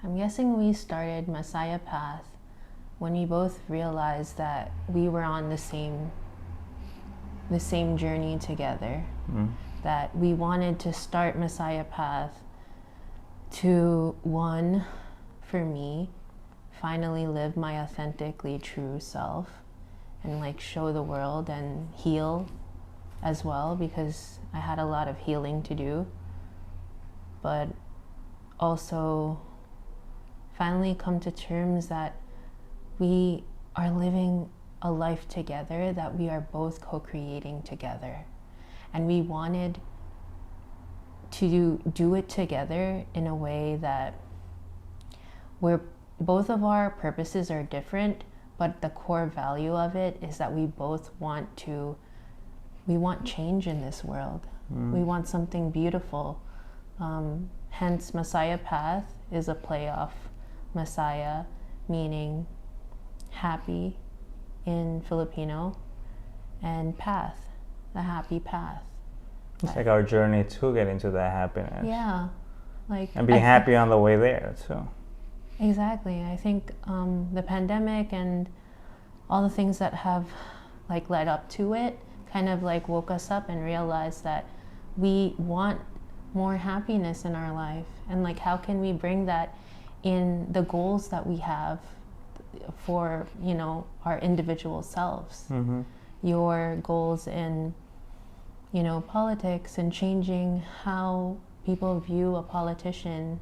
I'm guessing we started MasayaPath when we both realized that we were on the same journey together. That we wanted to start MasayaPath to, one, for me, finally live my authentically true self and like show the world and heal as well, because I had a lot of healing to do, but also finally come to terms that we are living a life together that we are both co-creating together. And we wanted to do it together in a way that where both of our purposes are different, but the core value of it is that we both want change in this world. We want something beautiful. Hence, MasayaPath is a play off Masaya, meaning happy in Filipino, and path, the happy path. It's like our journey to get into that happiness. Yeah, like and being happy on the way there too. Exactly. I think the pandemic and all the things that have like led up to it kind of like woke us up and realized that we want more happiness in our life, and like how can we bring that in the goals that we have for, you know, our individual selves. Your goals in, you know, politics and changing how people view a politician,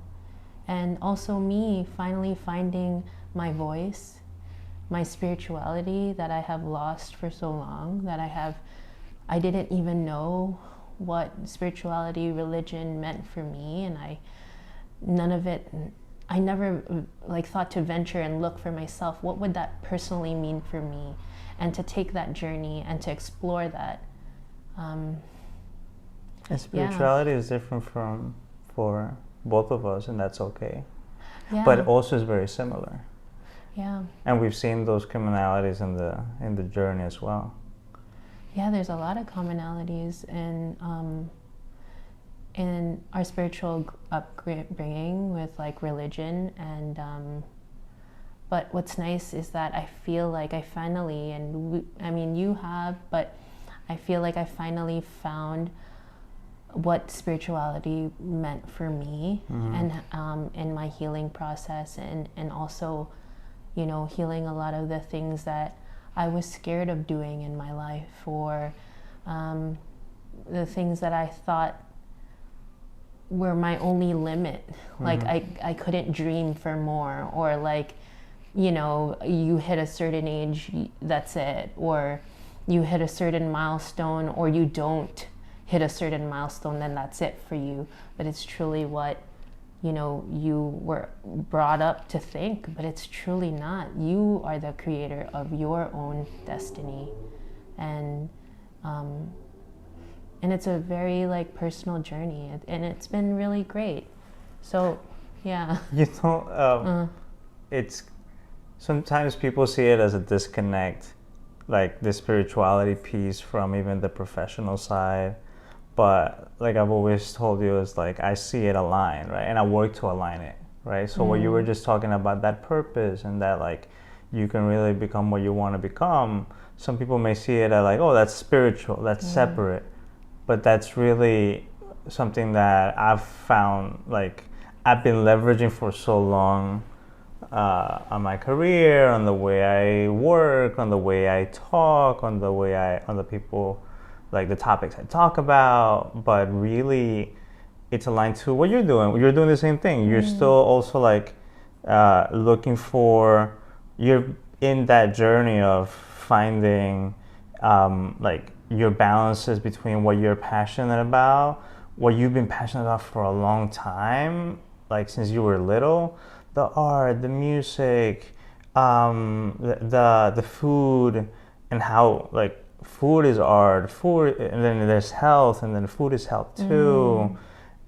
and also me finally finding my voice, my spirituality that I have lost for so long, that I didn't even know what spirituality, religion meant for me, and I never like thought to venture and look for myself, what would that personally mean for me, and to take that journey and to explore that. And spirituality is different for both of us, and that's okay. But it also is very similar. Yeah. And we've seen those commonalities in the journey as well. Yeah, there's a lot of commonalities in our spiritual upbringing with like religion, and but what's nice is that I feel like I finally, I mean you have, but I feel like I finally found what spirituality meant for me, and in my healing process, and also, you know, healing a lot of the things that I was scared of doing in my life, or the things that I thought were my only limit. Like I couldn't dream for more, or like, you know, you hit a certain age, that's it, or you hit a certain milestone, or you don't hit a certain milestone, then that's it for you. But it's truly what, you know, you were brought up to think, but it's truly not. You are the creator of your own destiny, and it's a very like personal journey, and it's been really great. So, yeah. You know, it's sometimes people see it as a disconnect, like the spirituality piece from even the professional side. But like I've always told you, is like I see it aligned, right? And I work to align it, right? So what you were just talking about, that purpose, and that like you can really become what you want to become. Some people may see it as like, oh, that's spiritual, that's separate. But that's really something that I've found, like I've been leveraging for so long on my career, on the way I work, on the way I talk, on the people, like the topics I talk about. But really, it's aligned to what you're doing. You're doing the same thing. You're still also like looking for, you're in that journey of finding like your balances between what you're passionate about, what you've been passionate about for a long time, like since you were little, the art, the music, the food, and how like food is art, and then there's health, and then food is health too.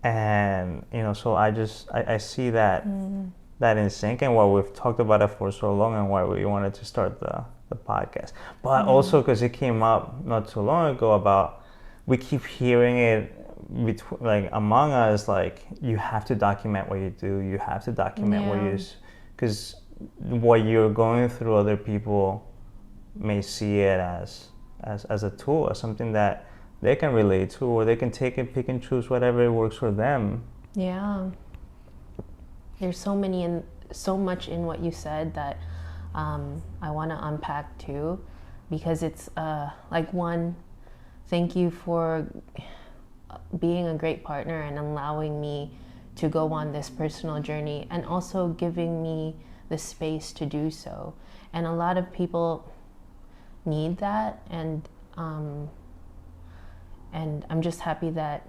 And you know, so I see that in sync, and why we've talked about it for so long, and why we wanted to start the podcast. But also because it came up not too long ago about, we keep hearing it like among us, like you have to document what you do. You have to document what you, because what you're going through, other people may see it as a tool, as something that they can relate to, or they can take and pick and choose whatever works for them. Yeah. There's so much in what you said that I want to unpack too, because it's like, one, thank you for being a great partner and allowing me to go on this personal journey, and also giving me the space to do so. And a lot of people need that, and I'm just happy that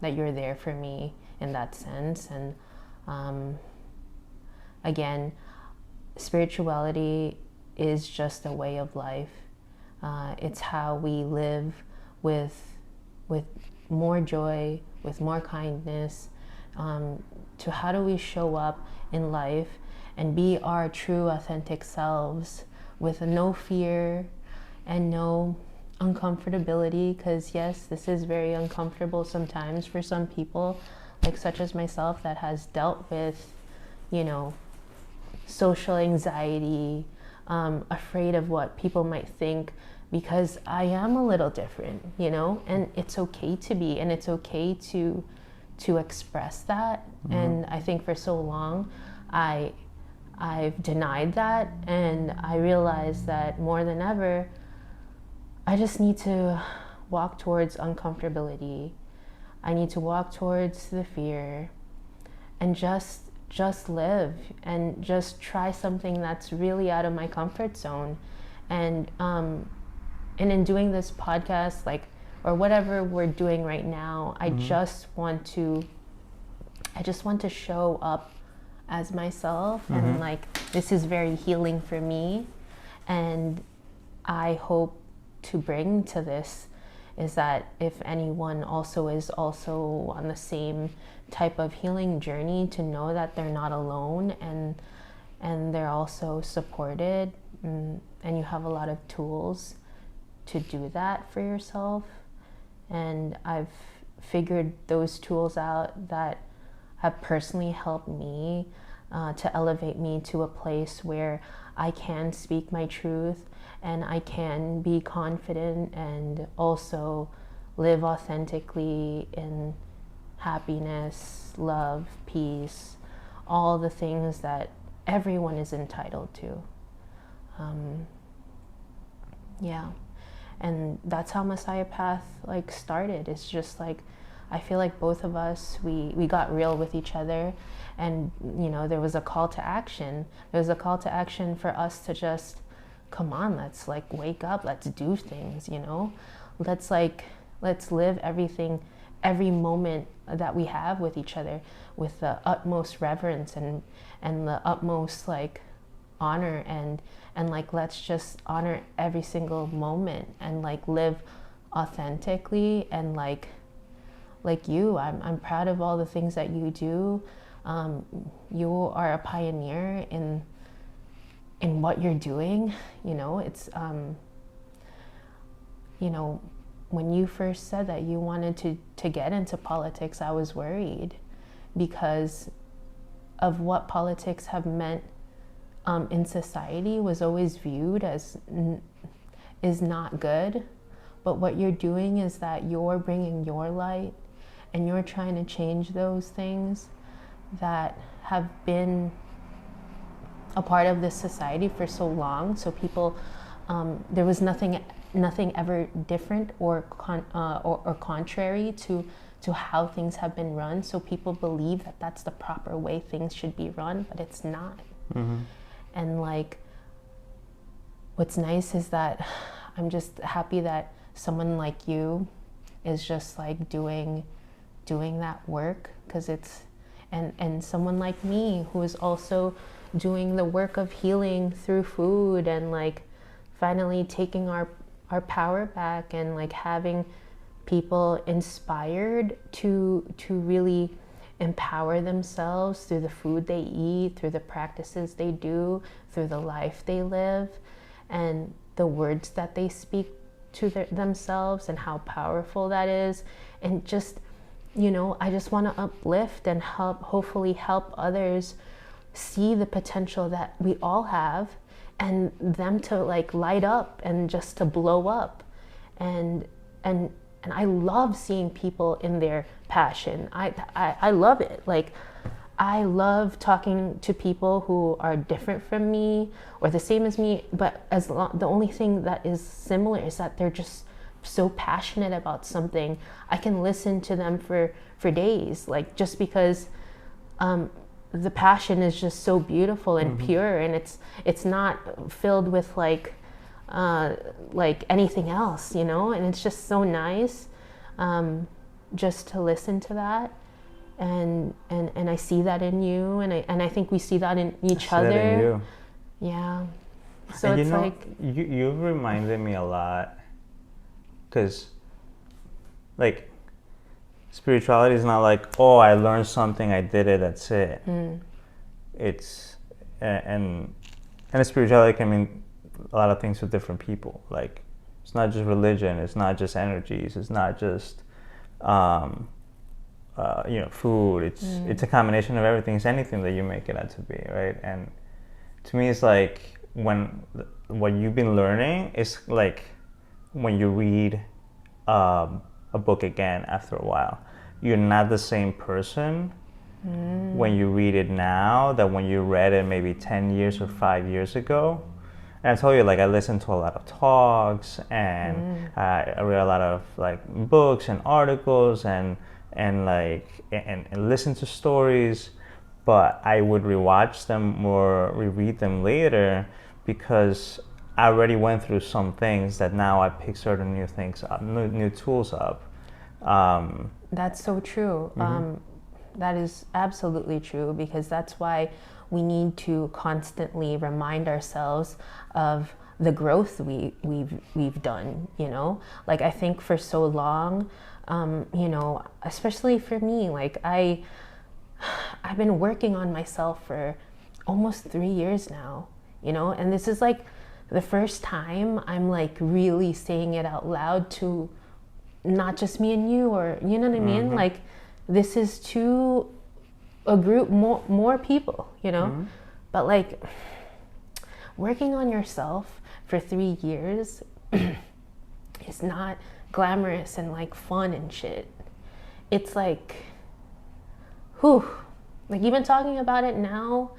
you're there for me in that sense. And again, spirituality is just a way of life. It's how we live with more joy, with more kindness, to how do we show up in life and be our true authentic selves with no fear and no uncomfortability, because yes, this is very uncomfortable sometimes for some people, like such as myself, that has dealt with, social anxiety, afraid of what people might think, because I am a little different, and it's okay to be, and it's okay to express that. Mm-hmm. And I think for so long I've denied that, and I realized that more than ever I just need to walk towards uncomfortability. I need to walk towards the fear and just live and just try something that's really out of my comfort zone. And in doing this podcast, or whatever we're doing right now, I just want to show up as myself. Mm-hmm. And this is very healing for me, and I hope to bring to this is that if anyone is also on the same type of healing journey, to know that they're not alone, and they're also supported, and you have a lot of tools to do that for yourself. And I've figured those tools out that have personally helped me to elevate me to a place where I can speak my truth, and I can be confident and also live authentically in happiness, love, peace, all the things that everyone is entitled to. And that's how MasayaPath started. It's just I feel like both of us, we got real with each other, and there was a call to action. There was a call to action for us to just, come on, let's wake up, let's do things, let's live every moment that we have with each other with the utmost reverence and the utmost honor, and let's just honor every single moment and live authentically. And you, I'm proud of all the things that you do. You are a pioneer in what you're doing. It's when you first said that you wanted to get into politics, I was worried because of what politics have meant in society, was always viewed as is not good. But what you're doing is that you're bringing your light, and you're trying to change those things that have been a part of this society for so long. So people, there was nothing ever different or contrary to how things have been run. So people believe that that's the proper way things should be run, but it's not. Mm-hmm. And what's nice is that I'm just happy that someone like you is just doing that work, because it's and someone like me who is also doing the work of healing through food, and finally taking our power back, and having people inspired to really empower themselves through the food they eat, through the practices they do, through the life they live, and the words that they speak to themselves, and how powerful that is. And just I just want to uplift and hopefully help others see the potential that we all have, and them to like light up and just to blow up. And I love seeing people in their passion. I love it. Like, I love talking to people who are different from me or the same as me, but the only thing that is similar is that they're just so passionate about something. I can listen to them for days, like, just because the passion is just so beautiful and pure, and it's not filled with like anything else, and it's just so nice just to listen to that. And I see that in you, and I think we see that in each other. That in you. Yeah. So and it's you reminded me a lot, because like spirituality is not like, oh, I learned something, I did it, that's it. It's and spirituality can mean a lot of things to different people. Like, it's not just religion, it's not just energies, it's not just food. It's a combination of everything. It's anything that you make it out to be, right? And to me, it's like what you've been learning is like when you read a book again after a while. You're not the same person when you read it now that when you read it maybe 10 years or 5 years ago. And I told you, like, I listened to a lot of talks, and I read a lot of like books and articles and listen to stories, but I would rewatch them or reread them later because I already went through some things that now I pick certain new things up, new tools up. That's so true. That is absolutely true, because that's why we need to constantly remind ourselves of the growth we've done. Like, I think for so long, especially for me, like I've been working on myself for almost 3 years now, and this is like the first time I'm like really saying it out loud to not just me and you, or you know what I mean? Like, this is to a group, more people, but like working on yourself for 3 years is not glamorous and like fun and shit. It's like, like, even talking about it now,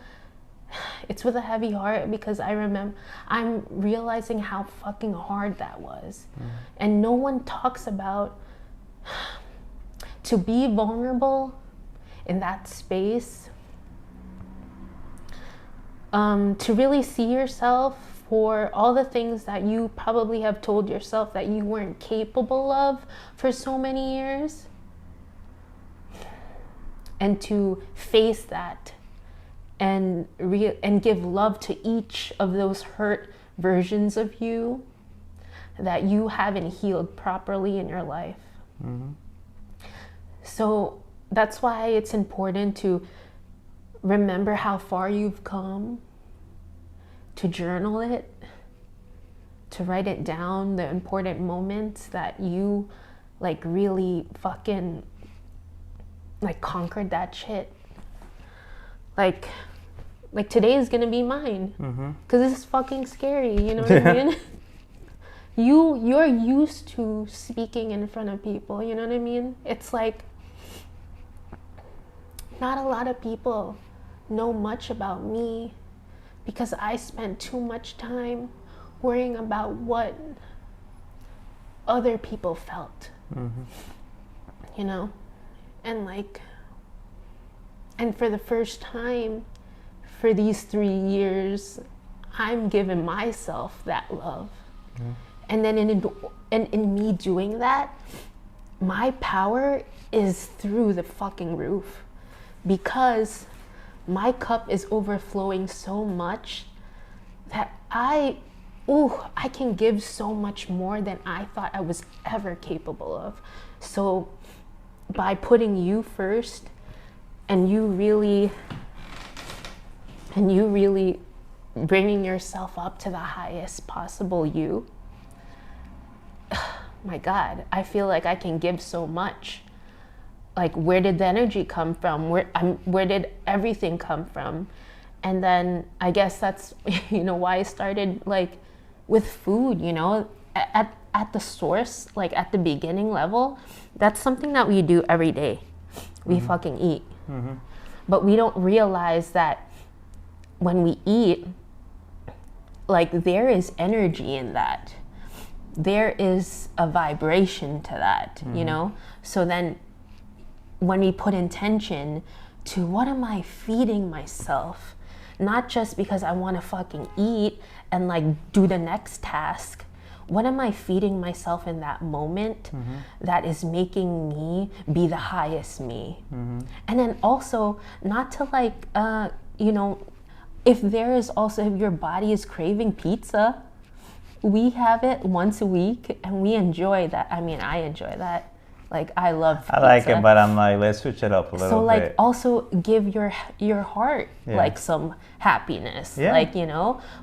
it's with a heavy heart, because I'm realizing how fucking hard that was. And no one talks about to be vulnerable in that space, to really see yourself for all the things that you probably have told yourself that you weren't capable of for so many years, and to face that and give love to each of those hurt versions of you that you haven't healed properly in your life. So that's why it's important to remember how far you've come, to journal it, to write it down, the important moments that you like really fucking like conquered that shit. Like today is gonna be mine, because this is fucking scary, you know what I mean? You're used to speaking in front of people, you know what I mean? It's like, not a lot of people know much about me, because I spent too much time worrying about what other people felt, and for the first time for these 3 years, I'm giving myself that love. And then in me doing that, my power is through the fucking roof, because my cup is overflowing so much that I can give so much more than I thought I was ever capable of. So by putting you first, and you really bringing yourself up to the highest possible you, my God, I feel like I can give so much like, where did the energy come from? Where did everything come from? And then I guess that's, why I started, like, with food, at the source, like, at the beginning level. That's something that we do every day. We fucking eat. But we don't realize that when we eat, like, there is energy in that. There is a vibration to that, So then when we put intention to, what am I feeding myself? Not just because I want to fucking eat and, like, do the next task. What am I feeding myself in that moment that is making me be the highest me? And then also, not to, like, if your body is craving pizza, we have it once a week and we enjoy that. I mean, I enjoy that. Like, I love pizza. I like it, but I'm like, let's switch it up a little bit. So, like, also give your heart, like, some happiness, like,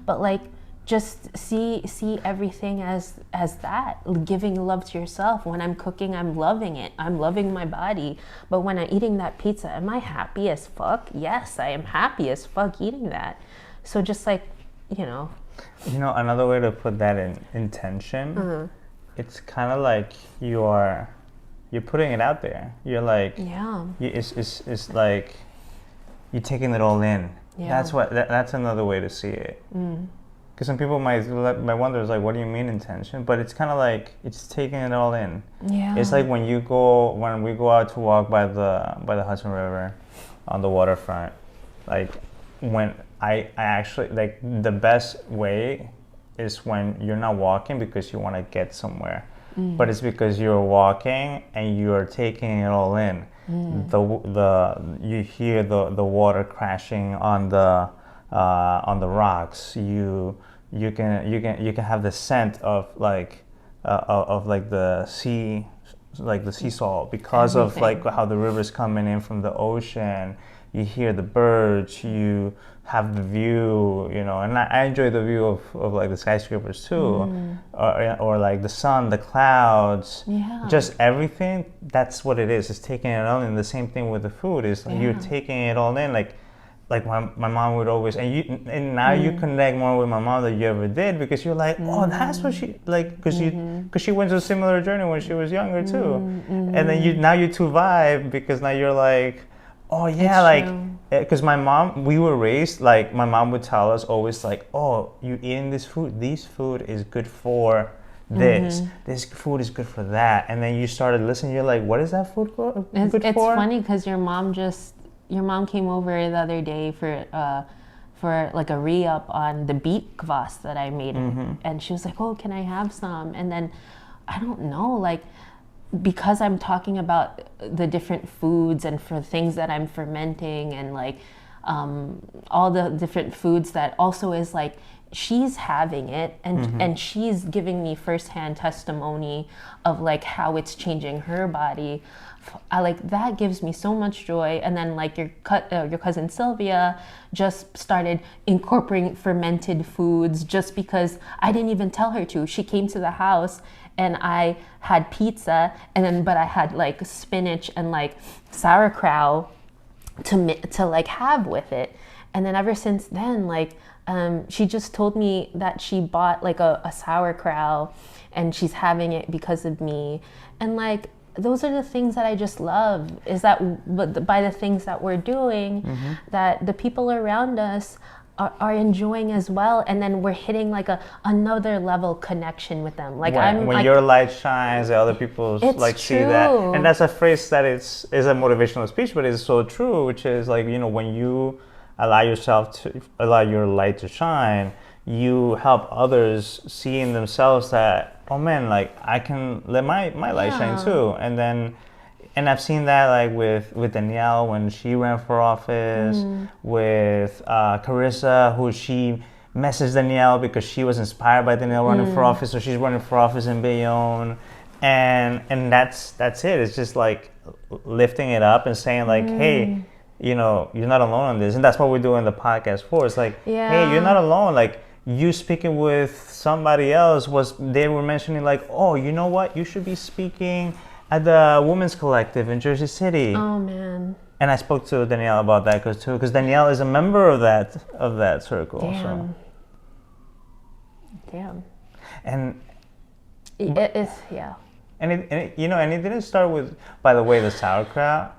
but, like, just see everything as that, giving love to yourself. When I'm cooking, I'm loving it. I'm loving my body. But when I'm eating that pizza, am I happy as fuck? Yes, I am happy as fuck eating that. So just, like, another way to put that in intention, it's kind of like you're putting it out there. You're like, it's like you're taking it all in. That's another way to see it. Because some people might wonder, is like, what do you mean intention? But it's kind of like, it's taking it all in. It's like when we go out to walk by the Hudson River on the waterfront, like, when I actually, like, the best way is when you're not walking because you want to get somewhere, but it's because you're walking and you're taking it all in. You hear the water crashing on the rocks. You can have the scent of like the sea, like the sea salt, because of, like, how the river's coming in from the ocean. You hear the birds, you have the view, and I enjoy the view of like the skyscrapers too, or like the sun, the clouds, just everything. That's what it is. It's taking it all in. The same thing with the food is, like, you're taking it all in. Like my mom would always, and now you connect more with my mom than you ever did, because you're like, oh, that's what she, like, because she went through a similar journey when she was younger too, and then you two vibe, because now you're like, oh yeah, like, because my mom, we were raised, like, my mom would tell us always, like, oh, you eating this food is good for this. This food is good for that. And then you started listening, you're like, what is that food good for? It's funny because your mom came over the other day for like a re-up on the beet kvass that I made, and she was like, oh, can I have some? And then, I don't know, like, because I'm talking about the different foods and for things that I'm fermenting, and, like, all the different foods, that also is like, she's having it, and she's giving me firsthand testimony of, like, how it's changing her body. That gives me so much joy. And then, like, your cousin Sylvia just started incorporating fermented foods just because I didn't even tell her to. She came to the house and I had pizza, but I had, like, spinach and, like, sauerkraut to like have with it. And then ever since then, like, she just told me that she bought, like, a sauerkraut and she's having it because of me. And, like, those are the things that I just love, is that by the things that we're doing, that the people around us are enjoying as well, and then we're hitting, like, another level connection with them. Like, when your light shines, other people, like, see that. And that's a phrase that is a motivational speech, but it's so true, which is, like, when you allow your light to shine, you help others see in themselves that, oh man, like, I can let my light shine too. And I've seen that, like, with Danielle when she ran for office, with Carissa, who she messaged Danielle because she was inspired by Danielle running for office, so she's running for office in Bayonne. And that's it. It's just, like, lifting it up and saying, like, hey, you're not alone on this. And that's what we're doing the podcast for. It's like, hey, you're not alone. Like, you speaking with somebody else they were mentioning, like, oh, you know what? You should be speaking at the Women's Collective in Jersey City. Oh man. And I spoke to Danielle about that because Danielle is a member of that circle. Damn. So. Damn. And it's yeah. And it didn't start with, by the way, the sauerkraut.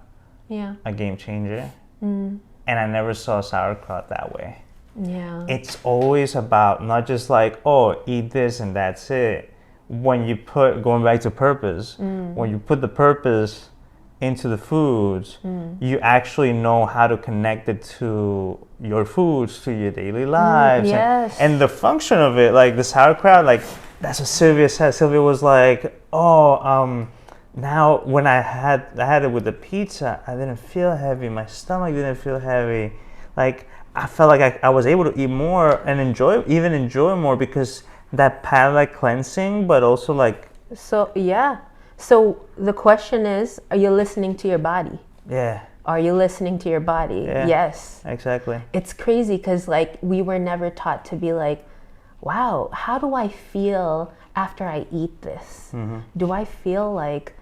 Yeah. A game changer. And I never saw sauerkraut that way. Yeah. It's always about not just like, oh, eat this and that's it. When you going back to purpose, when you put the purpose into the foods, you actually know how to connect it to your foods, to your daily lives. Yes. And the function of it, like the sauerkraut, like that's what Sylvia said. Sylvia was like, now when I had it with the pizza, I didn't feel heavy. My stomach didn't feel heavy. Like I felt like I was able to eat more and enjoy more because that palate cleansing, but also like. So yeah. So the question is, are you listening to your body? Yeah. Are you listening to your body? Yeah, yes. Exactly. It's crazy because like we were never taught to be like, wow, how do I feel after I eat this? Do I feel like,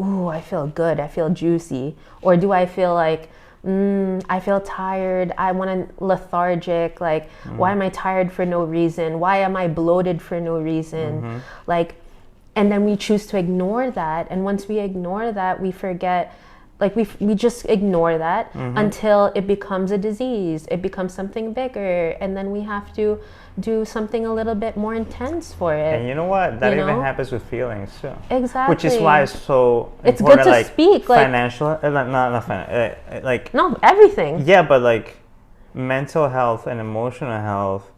ooh, I feel good, I feel juicy? Or do I feel like, I feel tired, I want to lethargic, like, why am I tired for no reason? Why am I bloated for no reason? Like, and then we choose to ignore that. And once we ignore that, we forget, like we just ignore that until it becomes a disease. It becomes something bigger. And then we have to do something a little bit more intense for it. And you know what? That even happens with feelings too. Exactly. Which is why it's so it's important, good to like speak. Like financial, not financial, like. No, everything. Yeah, but like mental health and emotional health,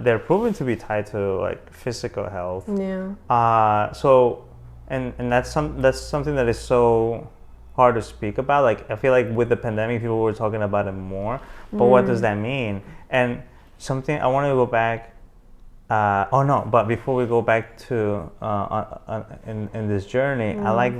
they're proven to be tied to like physical health. Yeah. So, and that's something that is so hard to speak about. Like I feel like with the pandemic, people were talking about it more. But what does that mean? And something I want to go back. But before we go back to in this journey, I like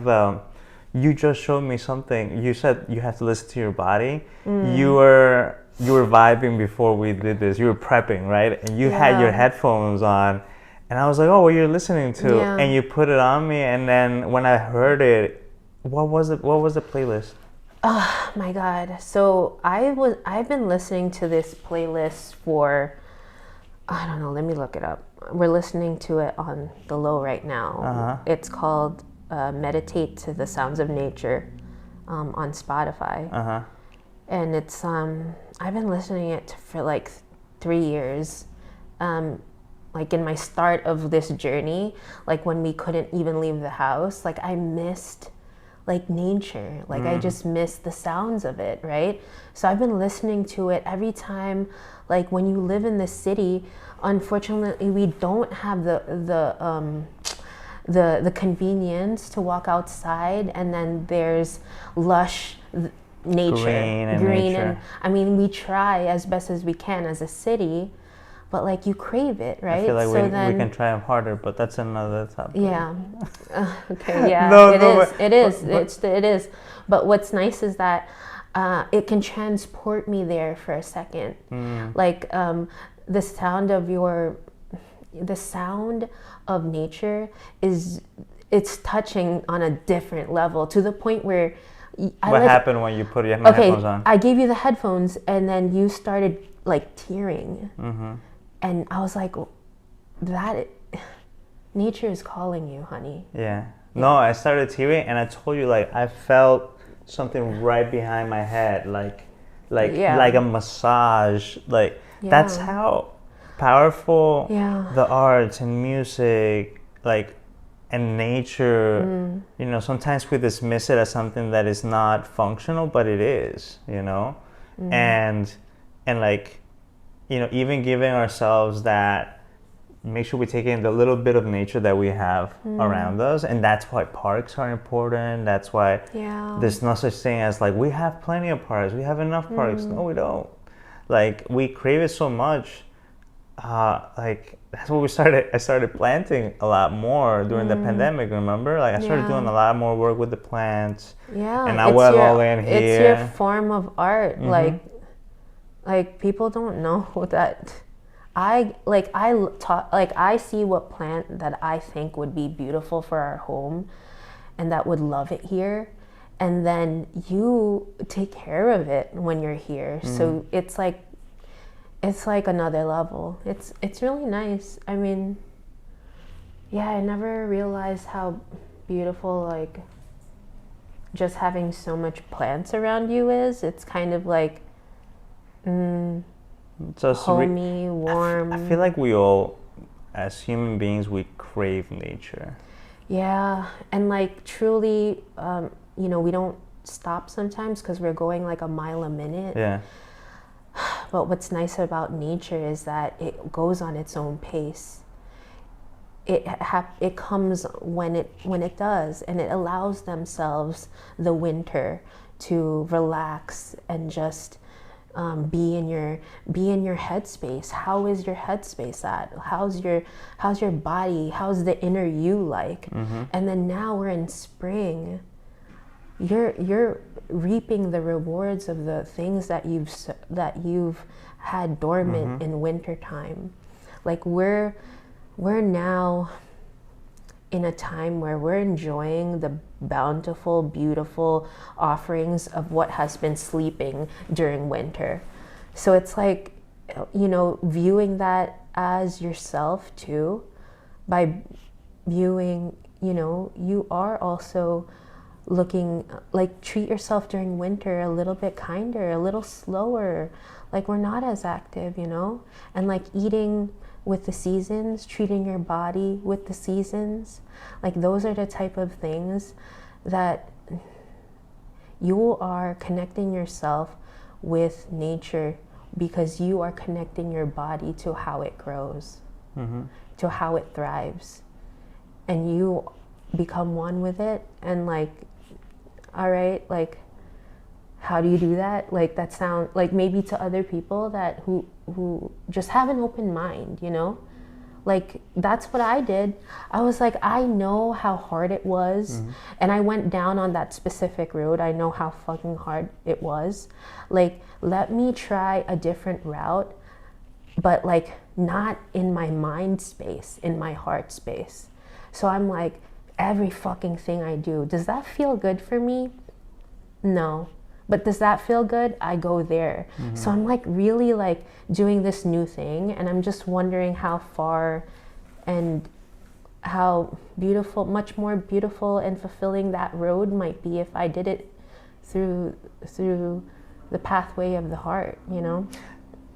you just showed me something. You said you have to listen to your body. You were vibing before we did this. You were prepping, right? And you had your headphones on, and I was like, "Oh, what you're listening to?" Yeah. And you put it on me, and then when I heard it, what was it? What was the playlist? Oh my God. So I've been listening to this playlist for, I don't know, let me look it up. We're listening to it on the low right now. It's called Meditate to the Sounds of Nature on Spotify. And it's I've been listening it for like 3 years. Like in my start of this journey, like when we couldn't even leave the house, like I missed like nature, like I just miss the sounds of it, right? So I've been listening to it every time. Like when you live in the city, unfortunately we don't have the convenience to walk outside, and then there's lush nature, green and I mean we try as best as we can as a city, but like you crave it, right? I feel like we can try harder, but that's another topic. Yeah. Okay. Yeah. It is. But what's nice is that it can transport me there for a second. Like the sound of nature it's touching on a different level, to the point where. What happened when you put your headphones on? I gave you the headphones, and then you started like tearing. And I was like, nature is calling you, honey. Yeah. No, I started tearing, and I told you, like, I felt something right behind my head, like a massage. Like, that's how powerful the arts and music, like, and nature, you know, sometimes we dismiss it as something that is not functional, but it is, you know? And like, you know, even giving ourselves that, make sure we take in the little bit of nature that we have around us. And that's why parks are important. That's why there's no such thing as like, we have plenty of parks, we have enough parks. No, we don't. Like, we crave it so much. Like, that's what I started planting a lot more during the pandemic, remember? Like, I started doing a lot more work with the plants. Yeah. And now we're all in here. It's your form of art. Like people don't know that I see what plant that I think would be beautiful for our home, and that would love it here, and then you take care of it when you're here. So it's like another level. It's really nice. I mean, yeah, I never realized how beautiful like just having so much plants around you is. It's kind of like just homey, warm. I feel like we all, as human beings, we crave nature. Yeah, and like truly, you know, we don't stop sometimes because we're going like a mile a minute. Yeah. But what's nice about nature is that it goes on its own pace. It comes when it does, and it allows themselves the winter to relax and just be in your headspace. How is your headspace at? How's your body? How's the inner you like? And then now we're in spring. You're reaping the rewards of the things that you've had dormant in wintertime. Like we're now in a time where we're enjoying the bountiful, beautiful offerings of what has been sleeping during winter. So it's like, you know, viewing that as yourself too, by viewing, you know, you are also looking like, treat yourself during winter a little bit kinder, a little slower. Like we're not as active, you know, and like eating with the seasons, treating your body with the seasons. Like those are the type of things that you are connecting yourself with nature, because you are connecting your body to how it grows, to how it thrives, and you become one with it. And like, all right, like, how do you do that? Like that sound like maybe to other people that who just have an open mind, you know, like that's what I did. I was like, I know how hard it was, and I went down on that specific road. I know how fucking hard it was. Like, let me try a different route, but like not in my mind space, in my heart space. So I'm like, every fucking thing I do, does that feel good for me? No. But does that feel good? I go there. So I'm like really like doing this new thing, and I'm just wondering how far and how beautiful, much more beautiful and fulfilling that road might be if I did it through the pathway of the heart, you know?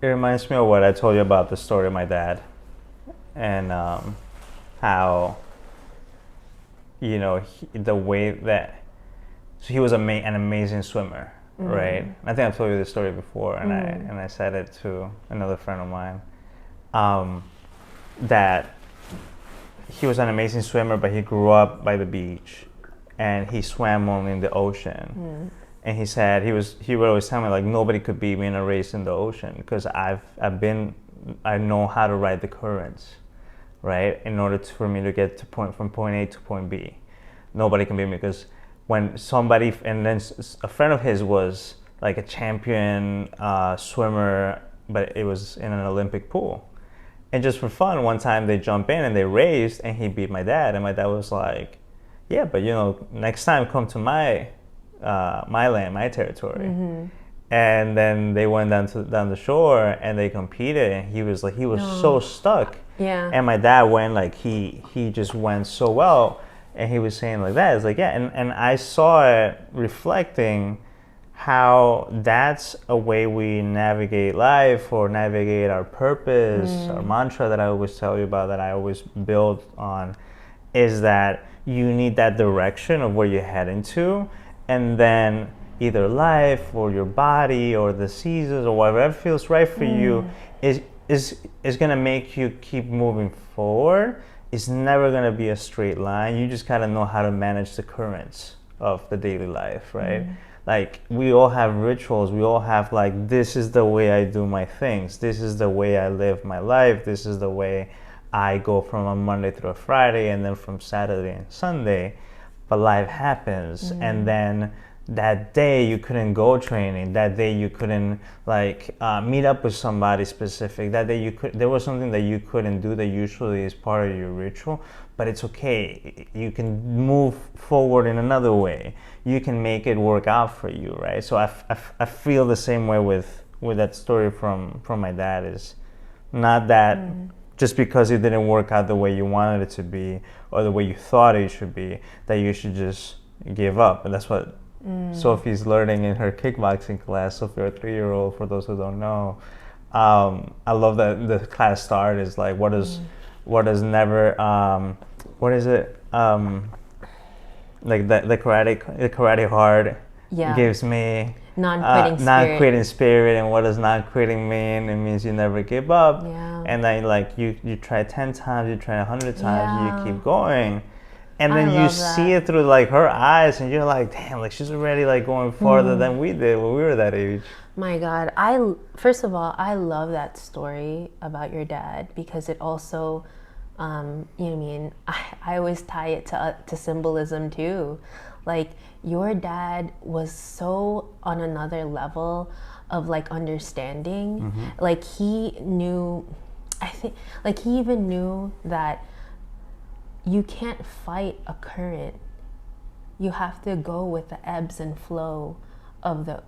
It reminds me of what I told you about the story of my dad, and how, you know, the way that, so he was an amazing swimmer, right? I think I've told you this story before, and I said it to another friend of mine, that he was an amazing swimmer, but he grew up by the beach, and he swam only in the ocean. And he said he would always tell me, like, nobody could beat me in a race in the ocean, because I know how to ride the currents, right? In order for me to get from point A to point B, nobody can beat me, because when somebody, and then a friend of his was like a champion swimmer, but it was in an Olympic pool. And just for fun, one time they jumped in and they raced, and he beat my dad. And my dad was like, yeah, but you know, next time come to my land, my territory. And then they went down the shore and they competed, and he was so stuck. Yeah. And my dad went like, he just went so well. And he was saying like that. It's like, yeah, and I saw it reflecting how that's a way we navigate life, or navigate our purpose. Our mantra that I always tell you about, that I always build on, is that you need that direction of where you're heading to, and then either life or your body or the seasons or whatever feels right for you is gonna make you keep moving forward. It's never going to be a straight line. You just got to know how to manage the currents of the daily life, right? Like, we all have rituals. We all have, like, this is the way I do my things. This is the way I live my life. This is the way I go from a Monday through a Friday, and then from Saturday and Sunday. But life happens, and then that day you couldn't go training, that day you couldn't like meet up with somebody specific, that day there was something that you couldn't do that usually is part of your ritual, but it's okay, you can move forward in another way, you can make it work out for you, right? So I feel the same way with that story from my dad. Is not that just because it didn't work out the way you wanted it to be or the way you thought it should be, that you should just give up. And that's what Sophie's learning in her kickboxing class. Sophie, our 3-year-old, for those who don't know. I love that the class start is like, what is it? Like the karate heart gives me non-quitting spirit. And what does non-quitting mean? It means you never give up. Yeah. And then like you try 10 times, you try 100 times, you keep going. And then you see it through like her eyes, and you're like, damn, like she's already like going farther than we did when we were that age. My God, first of all, I love that story about your dad, because it also, you know what I mean, I always tie it to symbolism too. Like, your dad was so on another level of like understanding. Like, he knew, I think, like he even knew that you can't fight a current. You have to go with the ebbs and flow of the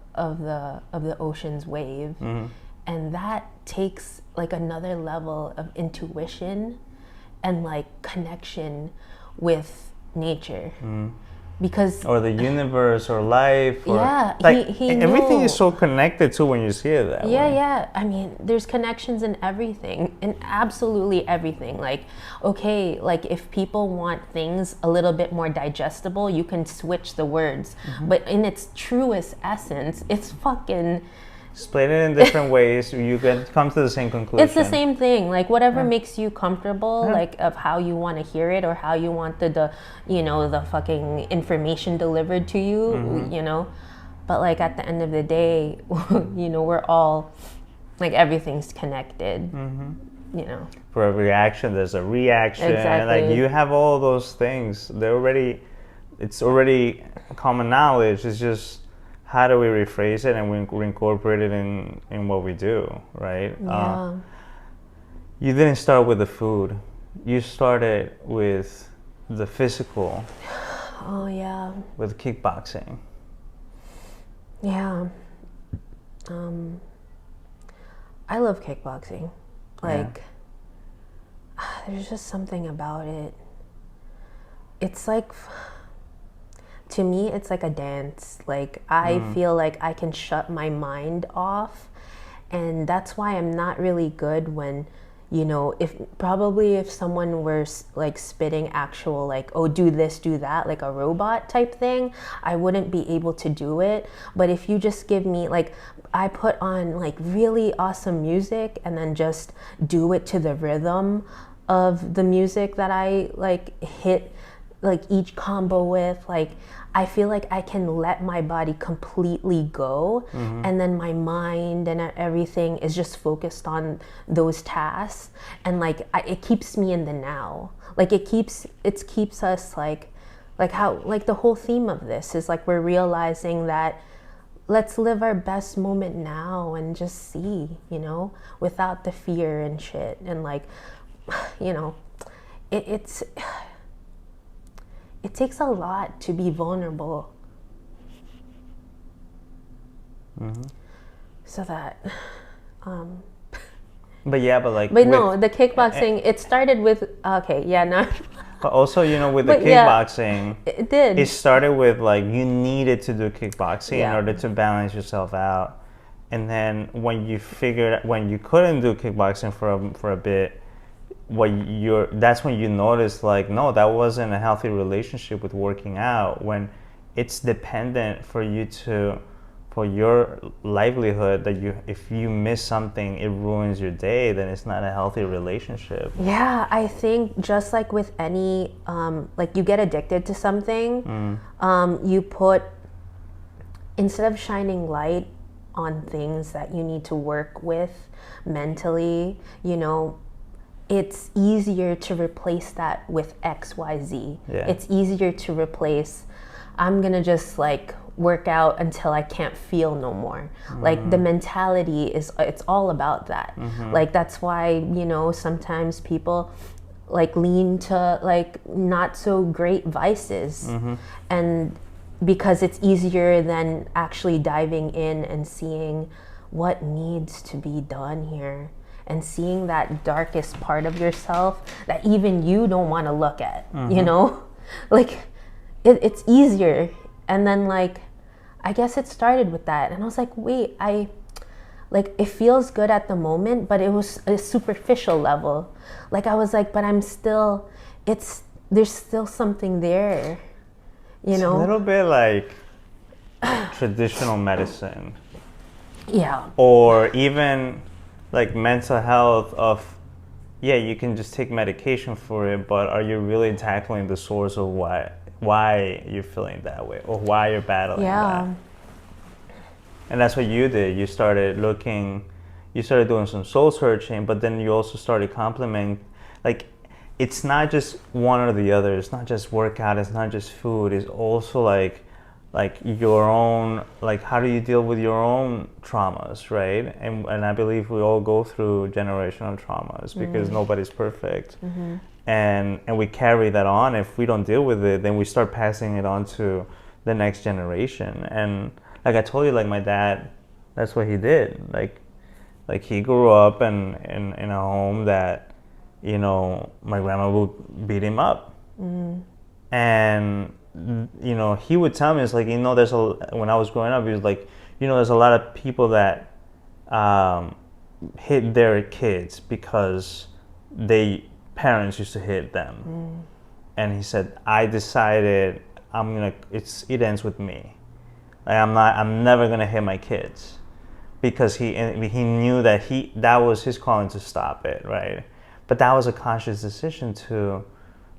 ocean's wave. And that takes like another level of intuition and like connection with nature. Because or the universe or life, or like he everything is so connected to when you see it that way. Yeah, I mean, there's connections in everything, in absolutely everything. Like, okay, like if people want things a little bit more digestible, you can switch the words, but in its truest essence, it's fucking split it in different ways, you can come to the same conclusion. It's the same thing. Like, whatever makes you comfortable, like of how you want to hear it or how you want the you know, the fucking information delivered to you, you know. But like at the end of the day, you know, we're all like, everything's connected. You know. For every action, there's a reaction. Exactly. Like, you have all those things. It's already common knowledge. It's just, how do we rephrase it and we incorporate it in what we do, right? Yeah. You didn't start with the food. You started with the physical. Oh, yeah. With kickboxing. Yeah. I love kickboxing. Like, there's just something about it. It's like, to me, it's like a dance. Like, I feel like I can shut my mind off. And that's why I'm not really good when, you know, if someone were like spitting actual like, oh, do this, do that, like a robot type thing, I wouldn't be able to do it. But if you just give me, like, I put on like really awesome music and then just do it to the rhythm of the music that I like hit like each combo with, like, I feel like I can let my body completely go, and then my mind and everything is just focused on those tasks, and like it keeps me in the now. Like, it keeps us like how, like, the whole theme of this is like, we're realizing that let's live our best moment now and just see, you know, without the fear and shit. And like, you know, it takes a lot to be vulnerable. So that, but no, the kickboxing, it started with, but also, you know, with the kickboxing, it did. It started with like, you needed to do kickboxing in order to balance yourself out. And then when you couldn't do kickboxing for a bit, that's when you notice, like, no, that wasn't a healthy relationship with working out, when it's dependent for your livelihood, that if you miss something, it ruins your day, then it's not a healthy relationship. Yeah, I think just like with any, like, you get addicted to something, you put, instead of shining light on things that you need to work with mentally, you know, it's easier to replace that with XYZ. Yeah. It's easier to replace, I'm gonna just like work out until I can't feel no more. Like the mentality is, it's all about that. Like that's why, you know, sometimes people like lean to like not so great vices, and because it's easier than actually diving in and seeing what needs to be done here, and seeing that darkest part of yourself that even you don't want to look at, you know, like it's easier. And then like I guess it started with that, and I was like, wait, like it feels good at the moment, but it was a superficial level. Like I was like, but I'm still, there's still something there, you know. It's a little bit like traditional medicine. Yeah. Or even like mental health of, yeah, you can just take medication for it, but are you really tackling the source of why you're feeling that way, or why you're battling that? And that's what you did. You started doing some soul searching, but then you also started complementing, like, it's not just one or the other. It's not just workout. It's not just food. It's also like your own, like, how do you deal with your own traumas, right? And I believe we all go through generational traumas because nobody's perfect. And we carry that on. If we don't deal with it, then we start passing it on to the next generation. And like I told you, like my dad, that's what he did. Like he grew up in a home that, you know, my grandma would beat him up. And, you know, he would tell me, it's like, you know, when I was growing up, he was like, you know, there's a lot of people that hit their kids because parents used to hit them. And he said, I decided it ends with me. Like, I'm never gonna hit my kids, because he knew that was his calling to stop it, right? But that was a conscious decision to,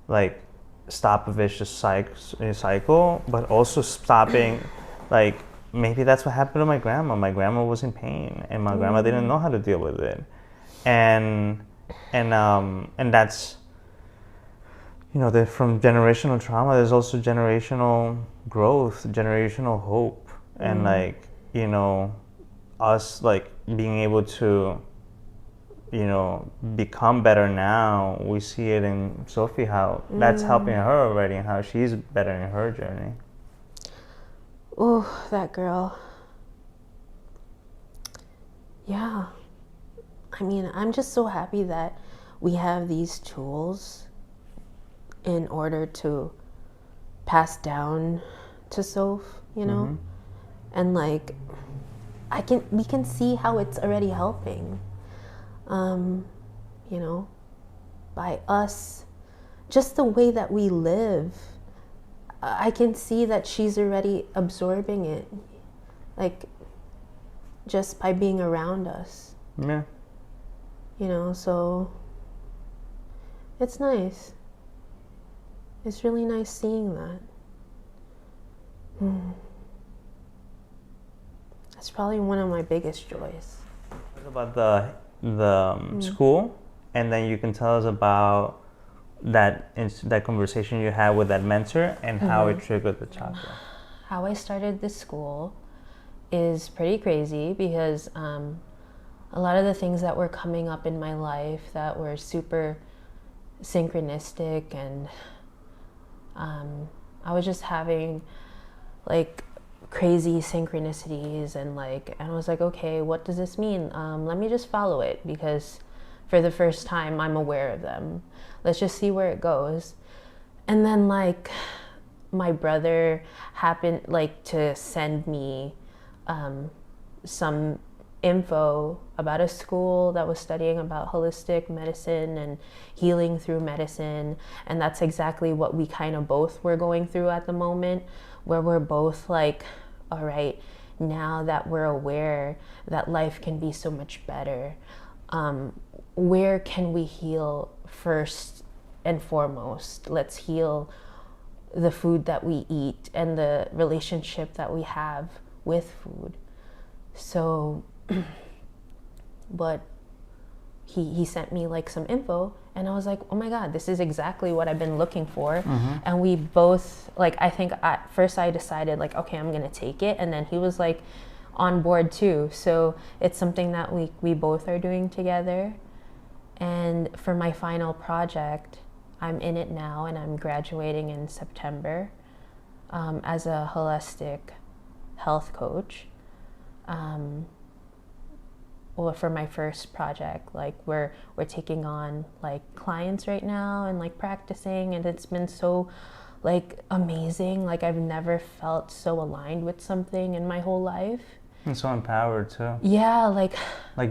like, stop a vicious cycle, but also stopping, like, maybe that's what happened to my grandma. My grandma was in pain, and my grandma didn't know how to deal with it, and that's, you know, from generational trauma, there's also generational growth, generational hope, and like, you know, us like being able to, you know, become better now. We see it in Sophie, how that's helping her already, and how she's better in her journey. Oh, that girl. Yeah. I mean, I'm just so happy that we have these tools in order to pass down to Soph, you know? And like, we can see how it's already helping. You know, by us, just the way that we live, I can see that she's already absorbing it, like, just by being around us. Yeah. You know, so it's nice. It's really nice seeing that. That's probably one of my biggest joys. Talk about the school, and then you can tell us about that conversation you had with that mentor and how it triggered the chakra. How I started this school is pretty crazy, because a lot of the things that were coming up in my life that were super synchronistic, and I was just having like crazy synchronicities, and I was like, okay, what does this mean? Let me just follow it, because for the first time I'm aware of them. Let's just see where it goes. And then like my brother happened like to send me some info about a school that was studying about holistic medicine and healing through medicine, and that's exactly what we kind of both were going through at the moment, where we're both like, all right, now that we're aware that life can be so much better, where can we heal first and foremost? Let's heal the food that we eat and the relationship that we have with food. So, but he sent me like some info, and I was like, oh my God, this is exactly what I've been looking for. And we both, like, I think at first I decided like, okay, I'm gonna take it, and then he was like on board too. So it's something that we both are doing together. And for my final project, I'm in it now, and I'm graduating in September as a holistic health coach. Well, for my first project, like we're taking on like clients right now and like practicing, and it's been so like amazing. Like I've never felt so aligned with something in my whole life. And so empowered too. Yeah, like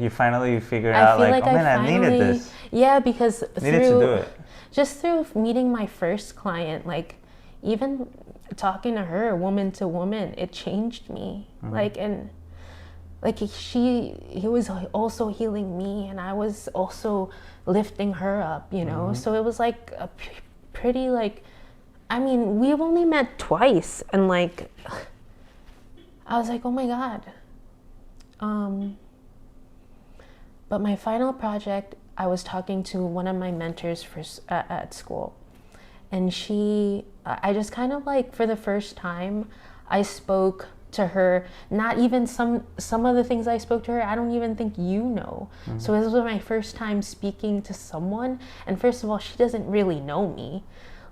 you finally figured out like, oh man, I needed this. Yeah, because needed to do it. Just through meeting my first client, like even talking to her woman to woman, it changed me. Like, and like he was also healing me, and I was also lifting her up, you know. So it was like a pretty, like, I mean, we've only met twice, and like I was like, oh my God. But my final project, I was talking to one of my mentors at school, and I just kind of like, for the first time, I spoke to her, not even some of the things I spoke to her, I don't even think you know. So this was my first time speaking to someone, and first of all, she doesn't really know me.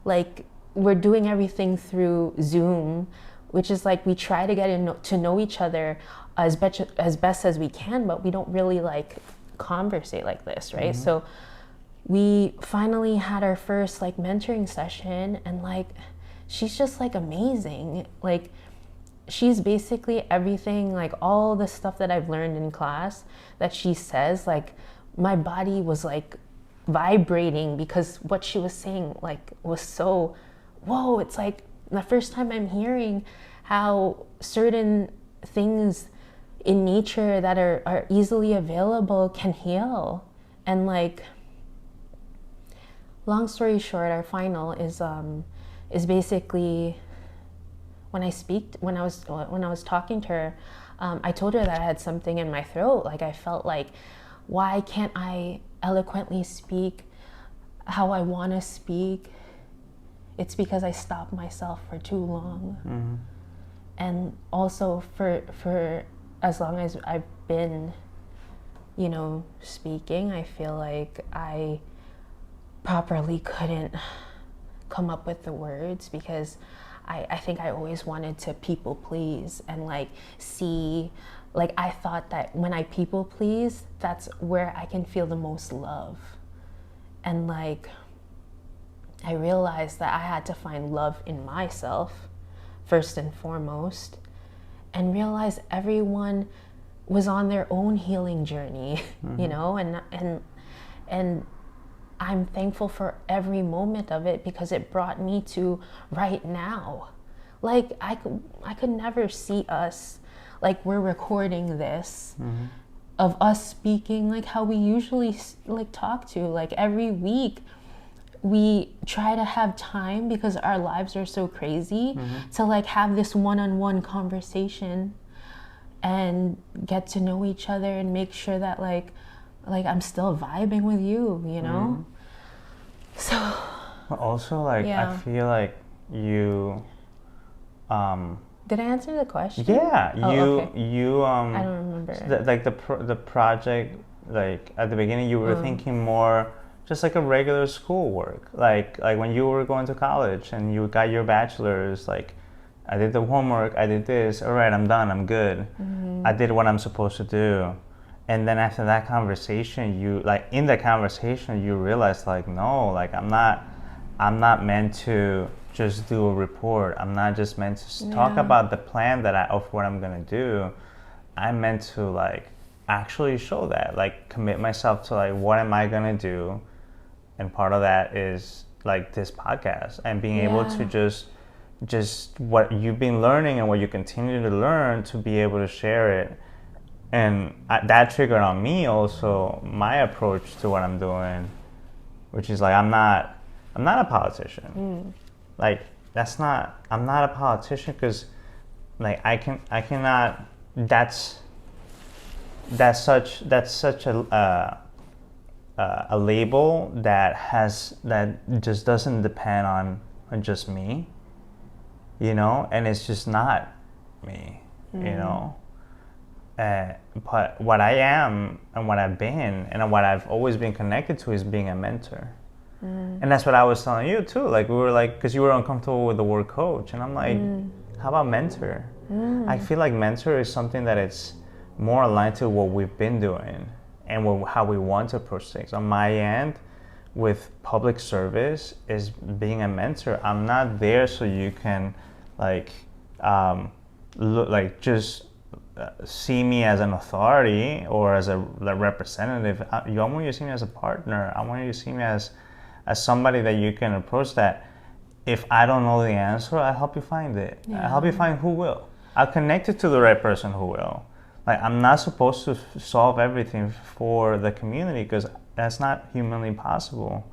Like, we're doing everything through Zoom, which is like, we try to get to know each other as best as we can, but we don't really like conversate like this, right? So we finally had our first like mentoring session, and like she's just like amazing. Like, she's basically everything, like all the stuff that I've learned in class that she says, like my body was like vibrating, because what she was saying like was so, whoa, it's like the first time I'm hearing how certain things in nature that are easily available can heal. And like, long story short, our final is basically, when I was talking to her, I told her that I had something in my throat. Like, I felt like, why can't I eloquently speak how I want to speak? It's because I stopped myself for too long. And also for as long as I've been, you know, speaking, I feel like I properly couldn't come up with the words, because I think I always wanted to people please, and like see, like I thought that when I people please, that's where I can feel the most love. And like, I realized that I had to find love in myself first and foremost, and realize everyone was on their own healing journey, you know, and I'm thankful for every moment of it, because it brought me to right now. Like, I could never see us, like we're recording this, of us speaking like how we usually like talk to, like every week. We try to have time, because our lives are so crazy, to like have this one-on-one conversation and get to know each other, and make sure that like I'm still vibing with you, you know? So also, like, I feel like you did I answer the question? Yeah, okay. you I don't remember. like the project, like at the beginning you were thinking more just like a regular schoolwork, like when you were going to college and you got your bachelor's, like I did the homework, I did this, all right, I'm done, I'm good. I did what I'm supposed to do. And then after that conversation, in the conversation, you realize like, no, like I'm not meant to just do a report. I'm not just meant to talk about the plan of what I'm gonna do. I'm meant to like actually show that, like commit myself to like, what am I gonna do? And part of that is like this podcast, and being able to just what you've been learning and what you continue to learn, to be able to share it. And that triggered on me also my approach to what I'm doing, which is like, I'm not a politician. Like I'm not a politician, because like I cannot. That's such a a label that just doesn't depend on just me, you know, and it's just not me, you know. But what I am and what I've been and what I've always been connected to is being a mentor. And that's what I was telling you too. Like, we were like, because you were uncomfortable with the word coach, and I'm like, how about mentor? I feel like mentor is something that it's more aligned to what we've been doing and how we want to approach things. On my end, with public service, is being a mentor. I'm not there so you can like look like just see me as an authority or as a representative. I want you to see me as a partner. I want you to see me as somebody that you can approach, that if I don't know the answer, I'll help you find it. I'll help you find who will. I'll connect you to the right person who will. Like, I'm not supposed to solve everything for the community, because that's not humanly possible.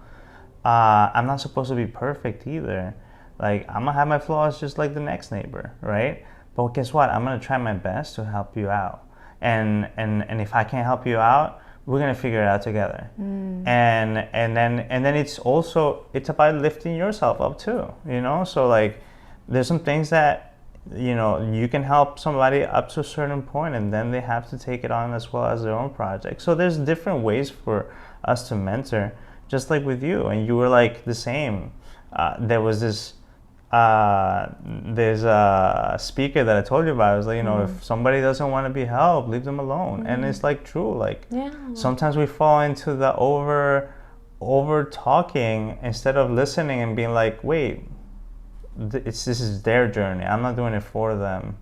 I'm not supposed to be perfect either. Like, I'm gonna have my flaws just like the next neighbor, right? But guess what? I'm gonna try my best to help you out. And if I can't help you out, we're gonna figure it out together. And then it's about lifting yourself up too, you know. So like, there's some things that, you know, you can help somebody up to a certain point, and then they have to take it on as well as their own project. So there's different ways for us to mentor, just like with you. And you were like the same. There was this there's a speaker that I told you about. I was like, you know, if somebody doesn't want to be helped, leave them alone. And it's like true. Like, sometimes we fall into the over talking instead of listening and being like, wait, this is their journey. I'm not doing it for them.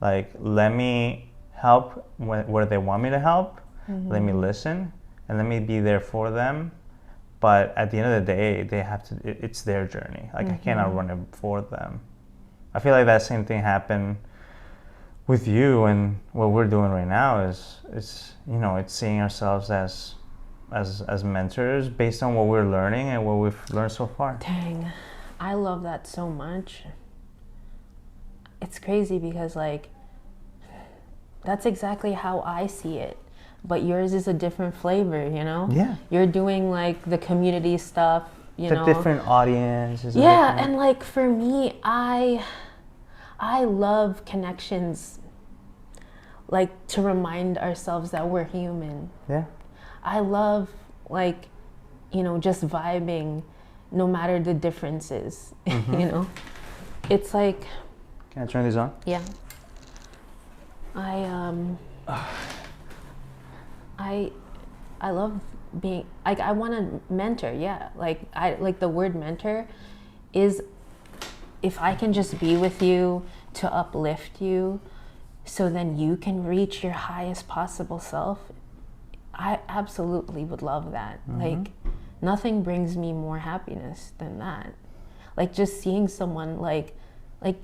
Like, let me help where they want me to help. Let me listen, and let me be there for them. But at the end of the day, they have to. It's their journey. Like, I cannot run it for them. I feel like that same thing happened with you, and what we're doing right now is you know, it's seeing ourselves as mentors based on what we're learning and what we've learned so far. Dang, I love that so much. It's crazy because, like, that's exactly how I see it. But yours is a different flavor, you know? Yeah. You're doing like the community stuff, you know? The different audience. Yeah, and like for me, I love connections, like to remind ourselves that we're human. Yeah. I love, like, you know, just vibing no matter the differences, you know? It's like... Can I turn these on? Yeah. I love being, like, I want to mentor, yeah. Like, I like the word mentor is, if I can just be with you to uplift you so then you can reach your highest possible self, I absolutely would love that. Like, nothing brings me more happiness than that. Like, just seeing someone like, I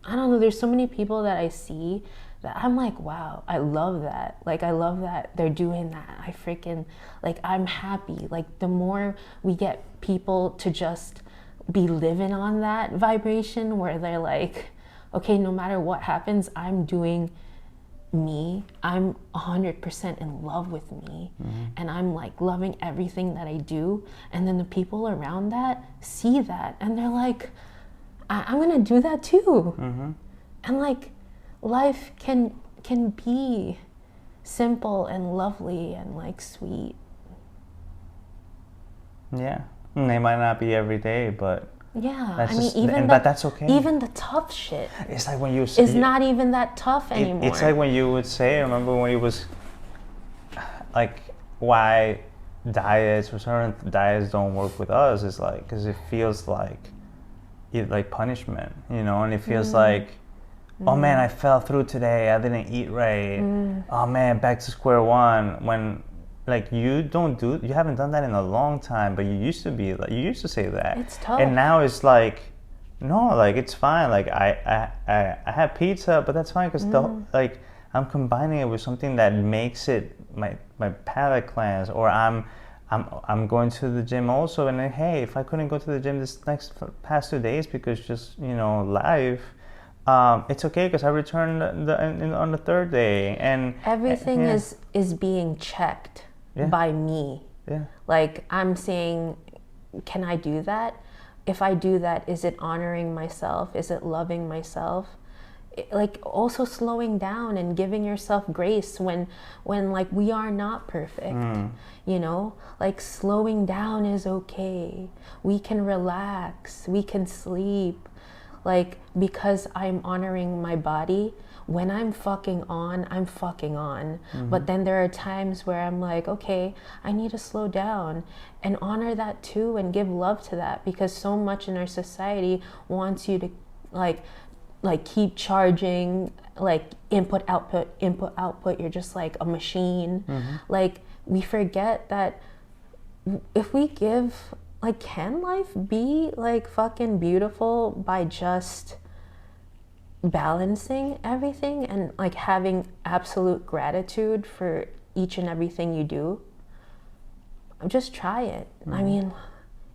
don't know, there's so many people that I see that I'm like, wow, I love that. Like, I love that they're doing that. I freaking, like, I'm happy. Like, the more we get people to just be living on that vibration where they're like, okay, no matter what happens, I'm doing me. I'm 100% in love with me. And I'm like loving everything that I do. And then the people around that see that and they're like, I'm gonna do that too. And like, life can be simple and lovely and like sweet. Yeah, and they might not be every day, but yeah, but that's okay. Even the tough shit. It's like when you say, it's not even that tough anymore. It's like when you would say, remember when it was like, why diets or certain diets don't work with us? Is like because it feels like punishment, you know, and it feels like, oh man, I fell through today. I didn't eat right. Oh man, back to square one. When like you haven't done that in a long time, but you used to say that. It's tough. And now it's like, no, like it's fine. Like I had pizza, but that's fine because like I'm combining it with something that makes it my palate cleanse, or I'm going to the gym also, and then, hey, if I couldn't go to the gym this past 2 days because just, you know, life. It's okay because I returned on the third day, and everything is being checked by me. Yeah. Like, I'm saying, can I do that? If I do that, is it honoring myself? Is it loving myself? Like, also slowing down and giving yourself grace when like we are not perfect. You know, like, slowing down is okay. We can relax, we can sleep. Like, because I'm honoring my body, when I'm fucking on, I'm fucking on. But then there are times where I'm like, okay, I need to slow down and honor that too, and give love to that, because so much in our society wants you to like keep charging, like input output. You're just like a machine. Like, we forget that if we give, like, can life be like fucking beautiful by just balancing everything and like having absolute gratitude for each and everything you do? Just try it. I mean,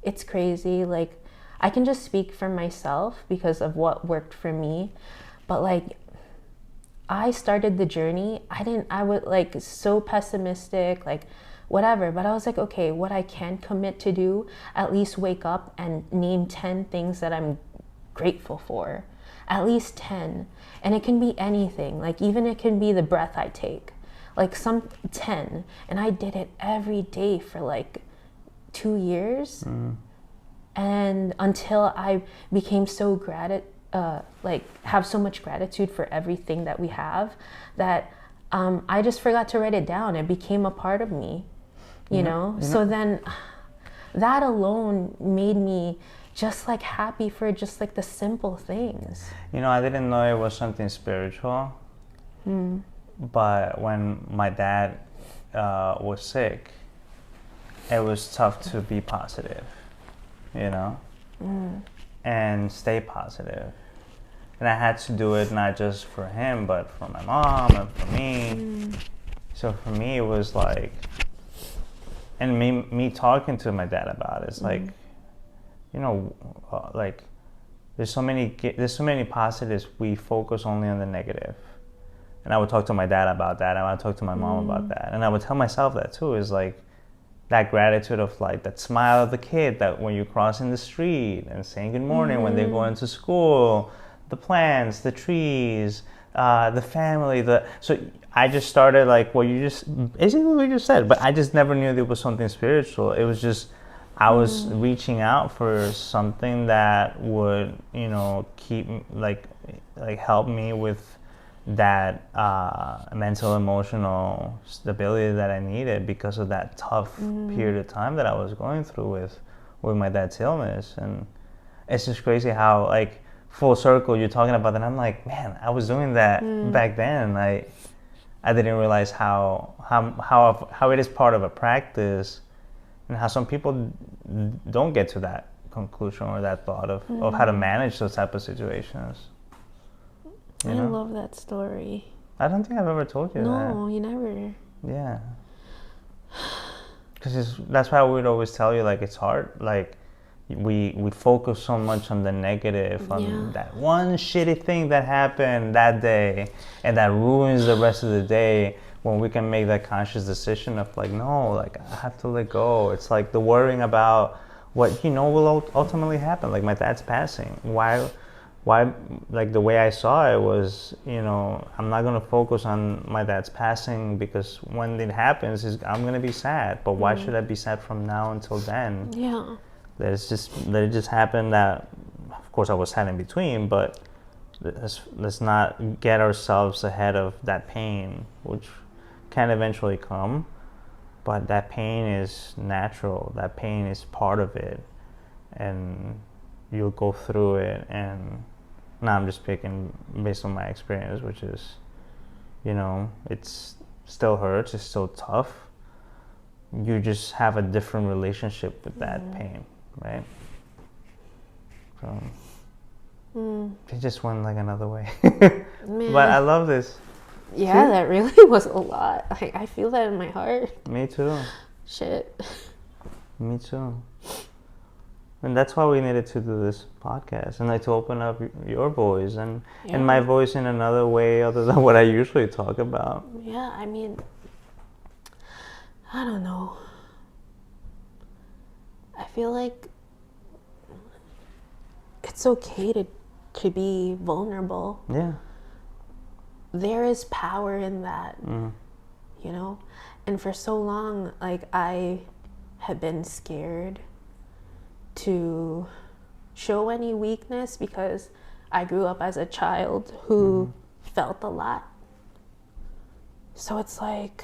it's crazy. Like, I can just speak for myself because of what worked for me, but like, I started the journey. I was like so pessimistic, like whatever, but I was like, okay, what I can commit to do, at least wake up and name 10 things that I'm grateful for. At least 10. And it can be anything. Like, even it can be the breath I take. Like, some 10. And I did it every day for like 2 years. And until I became so have so much gratitude for everything that we have, that I just forgot to write it down. It became a part of me, you know? So then that alone made me just like happy for just like the simple things. You know, I didn't know it was something spiritual, but when my dad was sick, it was tough to be positive, you know, and stay positive. And I had to do it not just for him, but for my mom and for me. So for me, it was like, and me talking to my dad about it, it's like, you know, like there's so many positives. We focus only on the negative. And I would talk to my dad about that, and I would talk to my mom about that, and I would tell myself that too. Is like that gratitude of like that smile of the kid that when you're crossing the street and saying good morning when they go into school, the plants, the trees, the family. So I just started like basically what you just said, but I just never knew there was something spiritual. It was just I was reaching out for something that would, you know, keep like help me with that mental, emotional stability that I needed because of that tough period of time that I was going through with my dad's illness. And it's just crazy how like full circle you're talking about that. I'm like, man, I was doing that back then. I didn't realize how it is part of a practice, and how some people don't get to that conclusion or that thought of how to manage those type of situations. I love that story. I don't think I've ever told you that. No, you never. Yeah. Because that's why I would always tell you, like, it's hard. Like, we focus so much on the negative, on that one shitty thing that happened that day, and that ruins the rest of the day, when we can make that conscious decision of, like, no, like, I have to let go. It's like the worrying about what, you know, will ultimately happen. Like, my dad's passing. Why, like, the way I saw it was, you know, I'm not going to focus on my dad's passing, because when it happens, I'm going to be sad. But why should I be sad from now until then? Yeah. Let it just happen. That, of course, I was sad in between, but let's not get ourselves ahead of that pain, which can eventually come. But that pain is natural. That pain is part of it. And you'll go through it. And now I'm just speaking based on my experience, which is, you know, it's still hurts, it's still tough. You just have a different relationship with that pain, right? So it just went like another way. But I love this. Yeah, that really was a lot. Like, I feel that in my heart. Me too. Shit. Me too. And that's why we needed to do this podcast, and like to open up your voice and my voice in another way other than what I usually talk about. Yeah, I mean, I don't know. I feel like it's okay to be vulnerable. Yeah. There is power in that, you know? And for so long, like, I had been scared to show any weakness because I grew up as a child who felt a lot. So it's like,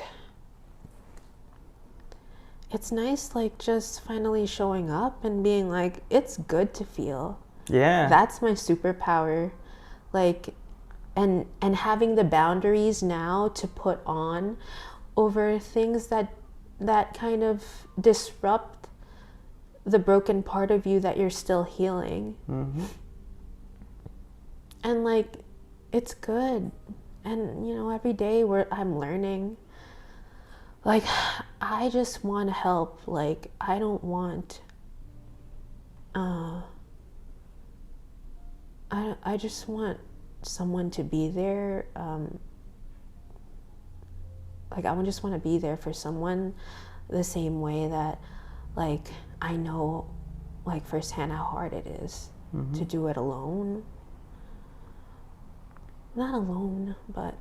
it's nice, like, just finally showing up and being like, it's good to feel. Yeah. That's my superpower. Like, and having the boundaries now to put on over things that kind of disrupt the broken part of you that you're still healing. And like, it's good. And you know, every day I'm learning. Like, I just want to help. Like, I don't want I just want someone to be there. Like, I just want to be there for someone the same way that, like, I know, like, firsthand how hard it is to do it alone. Not alone, but,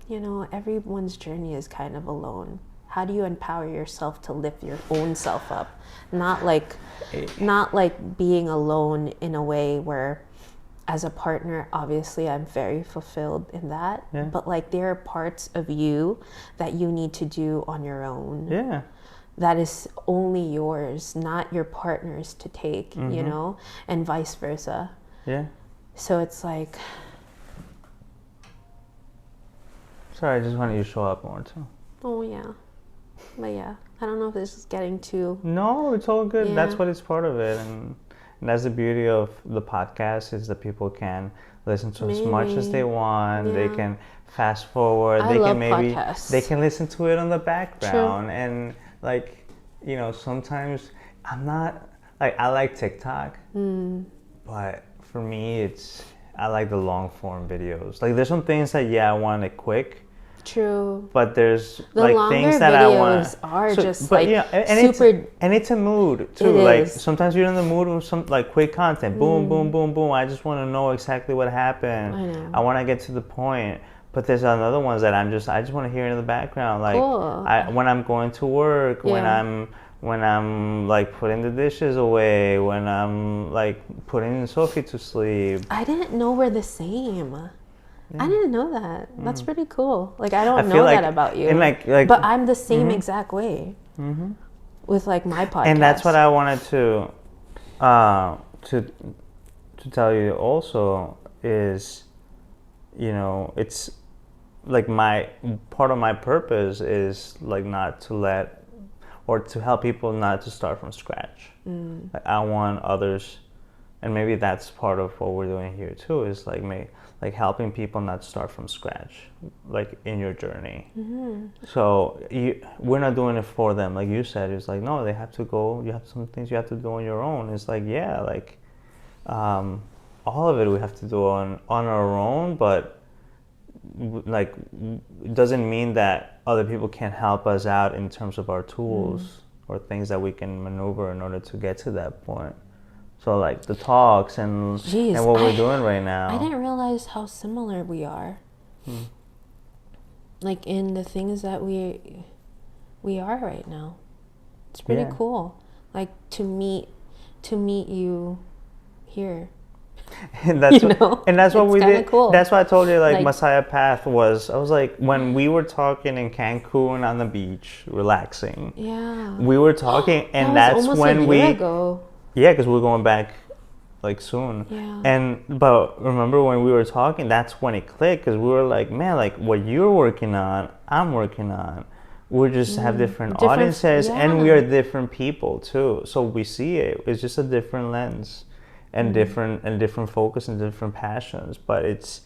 you know, everyone's journey is kind of alone. How do you empower yourself to lift your own self up? Not like being alone in a way where, as a partner, obviously I'm very fulfilled in that. Yeah. But like, there are parts of you that you need to do on your own. Yeah. That is only yours, not your partner's to take, you know, and vice versa. Yeah. So it's like, sorry, I just wanted you to show up more too. oh yeah. But yeah, I don't know if this is getting too... No, it's all good. Yeah. That's what it's part of it. And that's the beauty of the podcast, is that people can listen to as much as they want. Yeah. They can fast forward. I They love can maybe podcasts. they can listen to it on the background. True. And like, you know, sometimes I'm not like, I like TikTok, but for me I like the long form videos. Like, there's some things that I want it quick. True. But there's The like longer things that I want. videos are just but like yeah, and super. it's a mood too. It Like, is. sometimes you're in the mood with some like quick content. Boom, boom, boom, boom. I just want to know exactly what happened. I know. I want to get to the point. But there's another ones that I just want to hear in the background. Like, Cool. when I'm going to work, when I'm like putting the dishes away, when I'm like putting Sophie to sleep. I didn't know we're the same. I didn't know that. That's pretty cool. Like, I don't I know feel like- that about you. and like but I'm the same exact way with like my podcast. And that's what I wanted to tell you also is, you know, it's like my part of my purpose is like not to let or to help people not to start from scratch. Like, I want others, and maybe that's part of what we're doing here too, is like helping people not start from scratch, like in your journey. So we're not doing it for them, like you said. It's like, no, they have to go. You have some things you have to do on your own. It's like, yeah, like all of it we have to do on our own, but like, it doesn't mean that other people can't help us out in terms of our tools or things that we can maneuver in order to get to that point. So like the talks and what we're doing right now. I didn't realize how similar we are. Like, in the things that we are right now. It's pretty cool. Like, to meet you here. And that's You know? and that's what It's we kinda did. cool. That's why I told you, like Like- MasayaPath was. I was like, when we were talking in Cancun on the beach, relaxing. Yeah. We were talking, and That that's was almost when a year ago. Yeah, because we're going back like soon. Yeah. But remember when we were talking, that's when it clicked, because we were like, man, like what you're working on, I'm working on. We just have different audiences, and we yeah. are different people too. So we see it. It's just a different lens, and different focus and different passions. But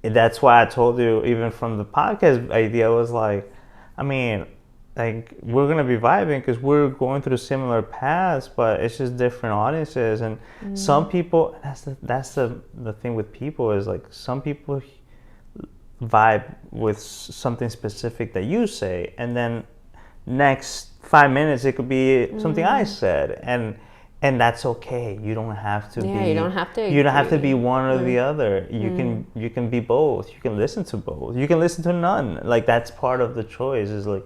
that's why I told you, even from the podcast idea, was like, I mean, like, we're gonna be vibing because we're going through similar paths, but it's just different audiences. And some people, that's the thing with people, is like, some people vibe with something specific that you say, and then next 5 minutes it could be something I said, and and that's okay. You don't have to be. You don't have to. You don't have to be one or the other. You can be both. You can listen to both. You can listen to none. Like, that's part of the choice. Is like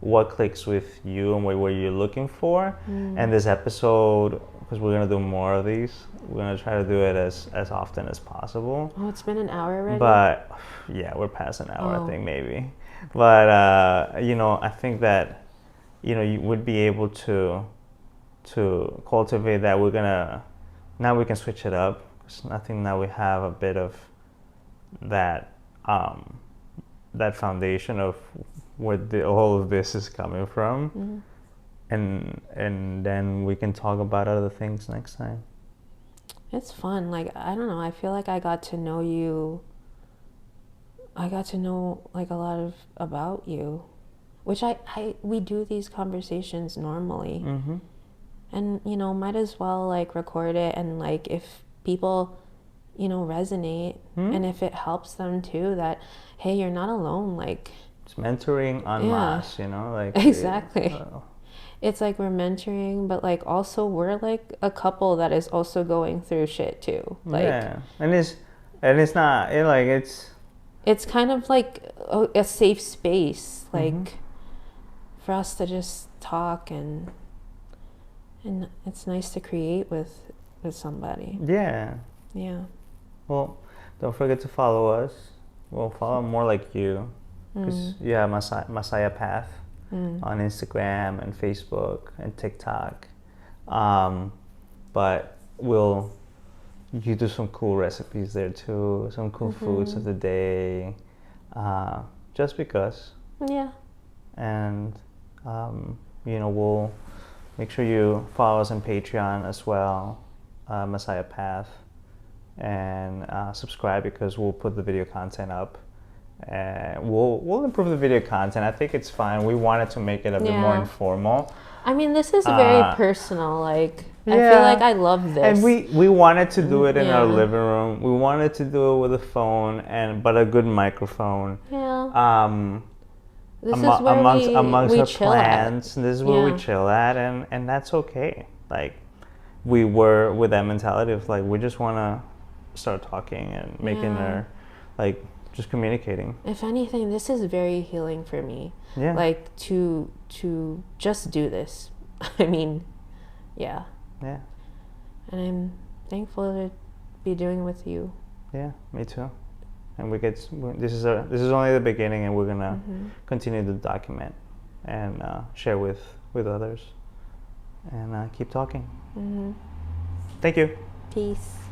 what clicks with you and what you're looking for. And this episode, because we're gonna do more of these, we're gonna try to do it as often as possible. Oh, it's been an hour already. But yeah, we're past an hour. I think maybe. But you know, I think that, you know, you would be able to cultivate that. Now we can switch it up. I think now we have a bit of that that foundation of where all of this is coming from, and then we can talk about other things next time. It's fun. Like, I don't know, I feel like I got to know you. I got to know like a lot about you, which we do these conversations normally. And, you know, might as well like record it, and like if people, you know, resonate and if it helps them too, that hey, you're not alone. Like, it's mentoring en masse, you know, like exactly. It's like we're mentoring, but like also we're like a couple that is also going through shit too. Like, and it's not like it's kind of like a safe space, like for us to just talk, and it's nice to create with somebody. Yeah. Well, don't forget to follow us. We'll follow more like you, because you have MasayaPath on Instagram and Facebook and TikTok. But you do some cool recipes there too, some cool foods of the day, just because. Yeah. And you know, we'll make sure you follow us on Patreon as well, MasayaPath, and subscribe, because we'll put the video content up. We'll improve the video content. I think it's fine. We wanted to make it a bit more informal. I mean, this is very personal. Like, I feel like I love this. And we wanted to do it in our living room. We wanted to do it with a phone but a good microphone. Yeah. This is where amongst we our chill plans. at. This is where we chill at, and that's okay. Like, we were with that mentality of like, we just want to start talking and making like, just communicating. If anything, this is very healing for me. Yeah. Like, to just do this. I mean, yeah. Yeah. And I'm thankful to be doing it with you. Yeah, me too. And this is only the beginning, and we're gonna continue to document and share with others, and keep talking. Thank you. Peace.